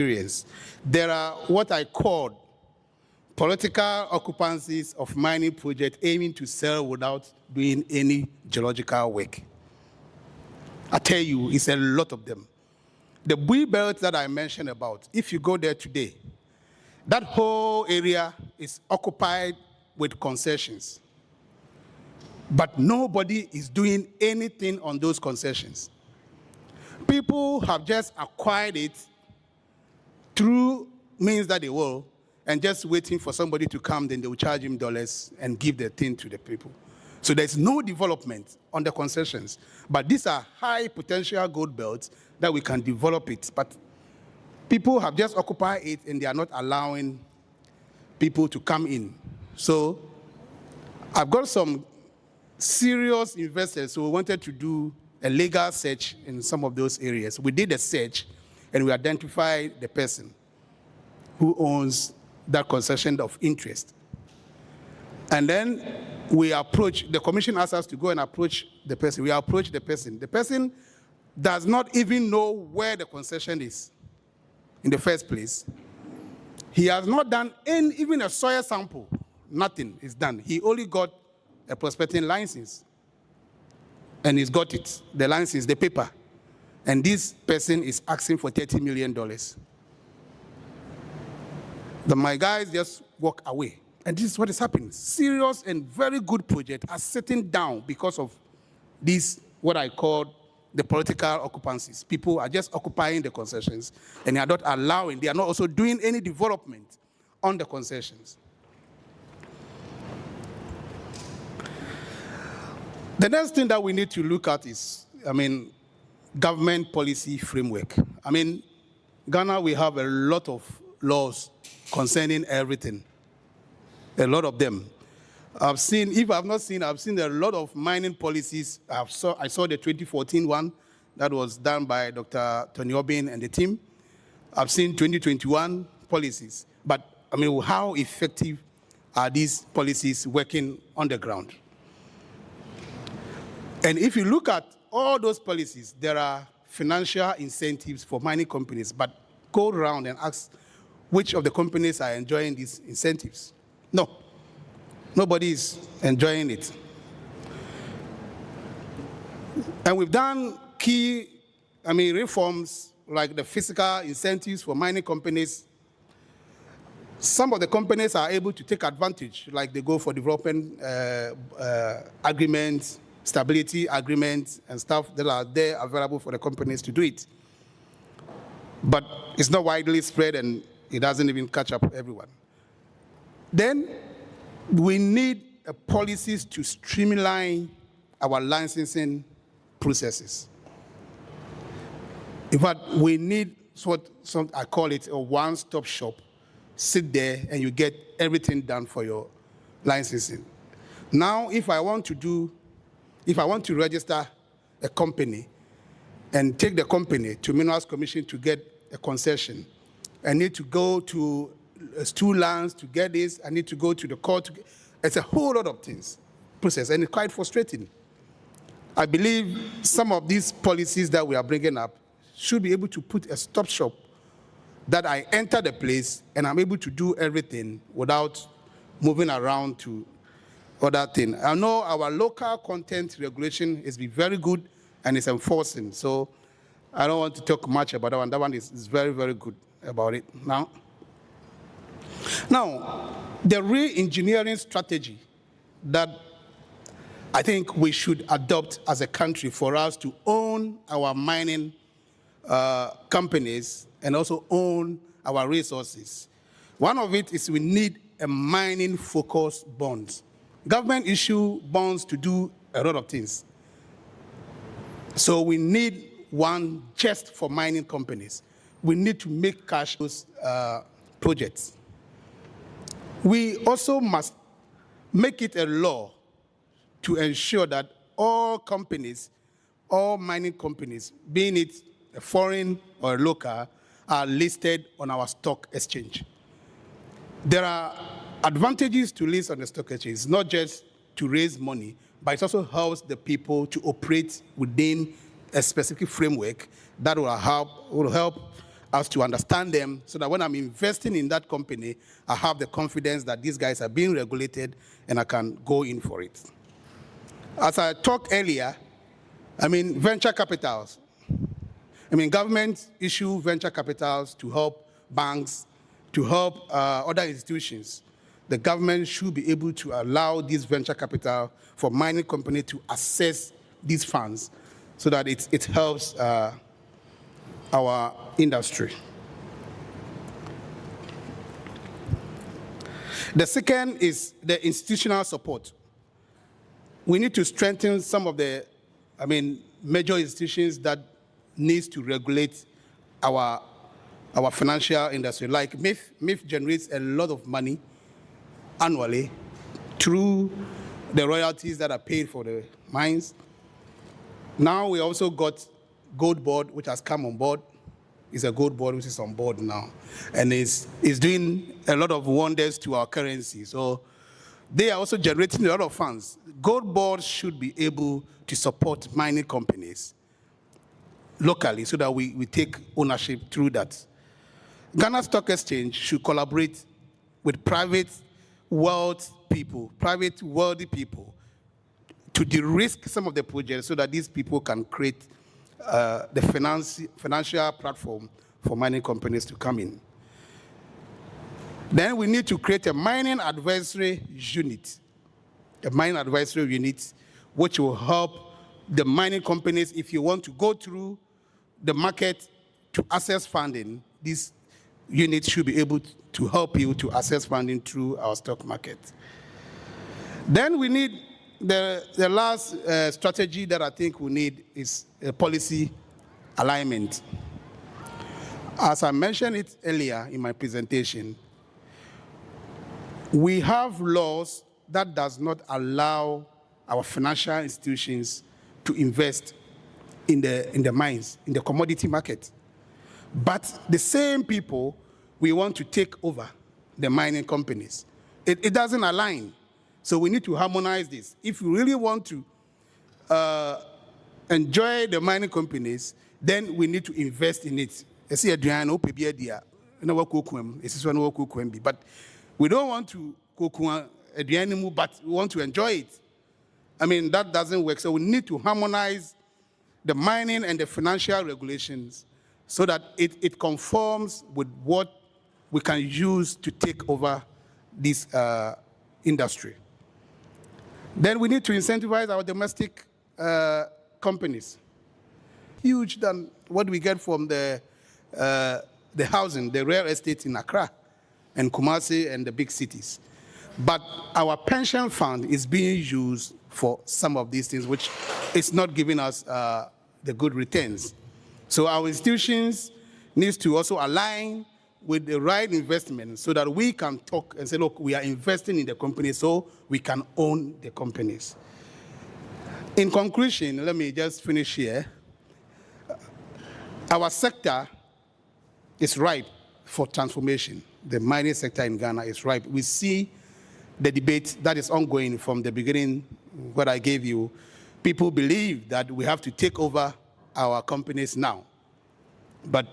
experience. There are what I call political occupancies of mining projects aiming to sell without doing any geological work. I tell you, it's a lot of them. The Bui Belt that I mentioned about, if you go there today, that whole area is occupied with concessions. But nobody is doing anything on those concessions. People have just acquired it through means that they will, and just waiting for somebody to come, then they will charge him dollars and give the thing to the people. So there's no development on the concessions. But these are high potential gold belts that we can develop it. But people have just occupied it and they are not allowing people to come in. So I've got some serious investors who wanted to do a legal search in some of those areas. We did a search and we identified the person who owns that concession of interest. And then we approach, the commission asked us to go and approach the person. We approach the person. The person does not even know where the concession is in the first place. He has not done even a soil sample. Nothing is done. He only got a prospecting license. And he's got it, the license, the paper. And this person is asking for $30 million. My guys just walk away. And this is what is happening. Serious and very good projects are sitting down because of these, what I call the political occupancies. People are just occupying the concessions and they are not allowing, they are not also doing any development on the concessions. The next thing that we need to look at is, government policy framework. Ghana, we have a lot of laws concerning everything. A lot of them. I've seen, if I've not seen, I've seen a lot of mining policies. I saw the 2014 one that was done by Dr. Tony Obin and the team. I've seen 2021 policies. But, how effective are these policies working on the ground? And if you look at all those policies, there are financial incentives for mining companies, but go around and ask which of the companies are enjoying these incentives. No, nobody is enjoying it. And we've done key, reforms like the fiscal incentives for mining companies. Some of the companies are able to take advantage, like they go for development agreements, stability agreements, and stuff that are there available for the companies to do it. But it's not widely spread and it doesn't even catch up everyone. Then we need policies to streamline our licensing processes. In fact, we need I call it a one-stop shop. Sit there and you get everything done for your licensing. Now, if I want to register a company and take the company to Minerals Commission to get a concession, I need to go to two lands to get this. I need to go to the court. It's a whole lot of things, process, and it's quite frustrating. I believe some of these policies that we are bringing up should be able to put a stop shop that I enter the place and I'm able to do everything without moving around to other things. I know our local content regulation is very good and it's enforcing, so I don't want to talk much about that one. That one is very, very good about it. Now, the re-engineering strategy that I think we should adopt as a country for us to own our mining companies and also own our resources. One of it is we need a mining-focused bonds. Government issue bonds to do a lot of things. So we need one just for mining companies. We need to make cash those projects. We also must make it a law to ensure that all companies, all mining companies, being it a foreign or a local, are listed on our stock exchange. There are advantages to list on the stock exchange. It's not just to raise money, but it also helps the people to operate within a specific framework that will help us to understand them so that when I'm investing in that company, I have the confidence that these guys are being regulated and I can go in for it. As I talked earlier, venture capitals. Governments issue venture capitals to help banks, to help other institutions. The government should be able to allow this venture capital for mining companies to access these funds so that it helps our industry. The second is the institutional support. We need to strengthen some of the, major institutions that needs to regulate our financial industry. Like MIF generates a lot of money annually through the royalties that are paid for the mines. Now we also got Gold Board, which has come on board. It's a Gold Board which is on board now, and is doing a lot of wonders to our currency. So they are also generating a lot of funds. Gold Board should be able to support mining companies locally so that we take ownership through that. Ghana Stock Exchange should collaborate with private wealthy people to de-risk some of the projects so that these people can create the financial platform for mining companies to come in. Then we need to create a mining advisory unit, which will help the mining companies. If you want to go through the market to access funding, this unit should be able to help you to access funding through our stock market. Then we need the last strategy that I think we need is a policy alignment. As I mentioned it earlier in my presentation, we have laws that does not allow our financial institutions to invest in the mines, in the commodity market. But the same people, we want to take over the mining companies. It doesn't align. So we need to harmonize this. If you really want to enjoy the mining companies, then we need to invest in it. But we don't want to but we want to enjoy it. That doesn't work. So we need to harmonize the mining and the financial regulations so that it conforms with what we can use to take over this industry. Then we need to incentivize our domestic companies. Huge than what we get from the housing, the real estate in Accra and Kumasi and the big cities. But our pension fund is being used for some of these things, which is not giving us the good returns. So our institutions need to also align with the right investment so that we can talk and say, look, we are investing in the company so we can own the companies. In conclusion, let me just finish here. Our sector is ripe for transformation. The mining sector in Ghana is ripe. We see the debate that is ongoing from the beginning, what I gave you. People believe that we have to take over our companies now. But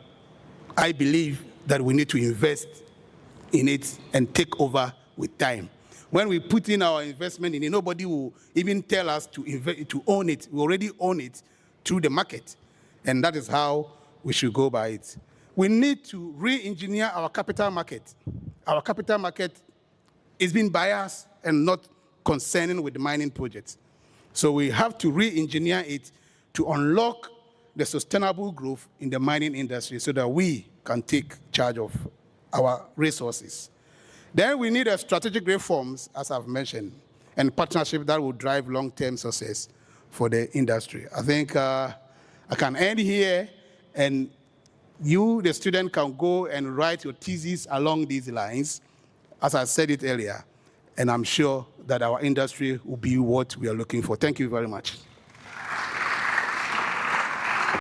I believe that we need to invest in it and take over with time. When we put in our investment in it, nobody will even tell us to own it. We already own it through the market. And that is how we should go by it. We need to re-engineer our capital market. Our capital market is being biased and not concerning with the mining projects. So we have to re-engineer it to unlock the sustainable growth in the mining industry so that we can take charge of our resources. Then we need a strategic reforms, as I've mentioned, and partnership that will drive long-term success for the industry. I think I can end here, and you, the student, can go and write your thesis along these lines, as I said it earlier, and I'm sure that our industry will be what we are looking for. Thank you very much.